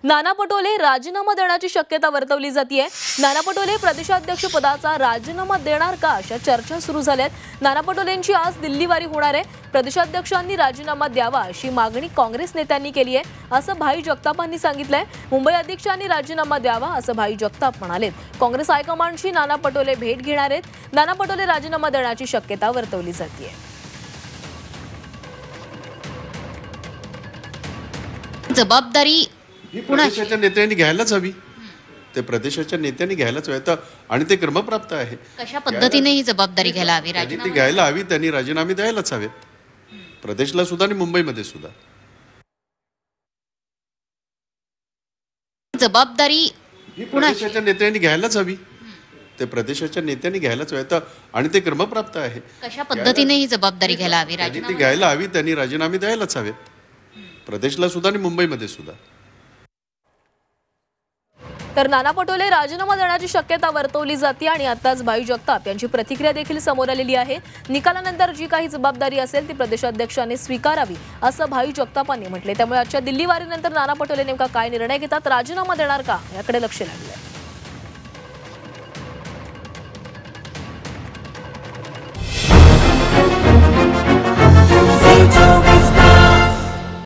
नाना पटोले राजीनामा देण्याची शक्यता वर्तवली जाते। नाना पटोले प्रदेशाध्यक्ष पदाचा राजीनामा देणार का अशा चर्चा सुरू झाल्यात। नाना पटोलेंची आज दिल्लीवारी होणार आहे। प्रदेशाध्यक्षांनी राजीनामा द्यावा अशी मागणी काँग्रेस नेत्यांनी केली आहे असं भाई जगतापांनी सांगितलंय। मुंबई अध्यक्षांनी राजीनामा द्यावा असं भाई जगताप म्हणालेत। काँग्रेस हायकमांडची नाना पटोले भेट घेणार आहेत। नाना पटोले राजीनामा देण्याची शक्यता वर्तवली जाते। जबाबदारी प्रदेशाच्या नेत्यांनी घ्यायलाच हवी। ते प्रदेशाच्या नेत्यांनी घ्यायलाच हवी आणि ते क्रमप्राप्त आहे। कशा पद्धतीने ही जबाबदारी घ्यायला हवी? ती घ्यायला हवी, त्यांनी राजीनामे द्यायलाच हवेत, प्रदेशला सुद्धा आणि मुंबईमध्ये सुद्धा। जबाबदारी प्रदेशाच्या नेत्यांनी घ्यायलाच हवी, ते प्रदेशाच्या नेत्यांनी घ्यायलाच हवेत आणि ते क्रमप्राप्त आहे। कशा पद्धतीने ही जबाबदारी घ्यायला हवी? ती घ्यायला हवी, त्यांनी राजीनामे द्यायलाच हवेत, प्रदेशला सुद्धा आणि मुंबईमध्ये सुद्धा। तर नाना पटोले राजीनामा देण्याची शक्यता वर्तवली जाते आणि आताच भाई जगताप यांची प्रतिक्रिया देखील समोर आलेली आहे। निकालानंतर जी काही जबाबदारी असेल ती प्रदेशाध्यक्षांनी स्वीकारावी असं भाई जगतापांनी म्हटले। त्यामुळे आजच्या दिल्ली वारीनंतर नाना पटोले नेमका काय निर्णय घेतात, राजीनामा देणार का याकडे लक्ष लागलंय।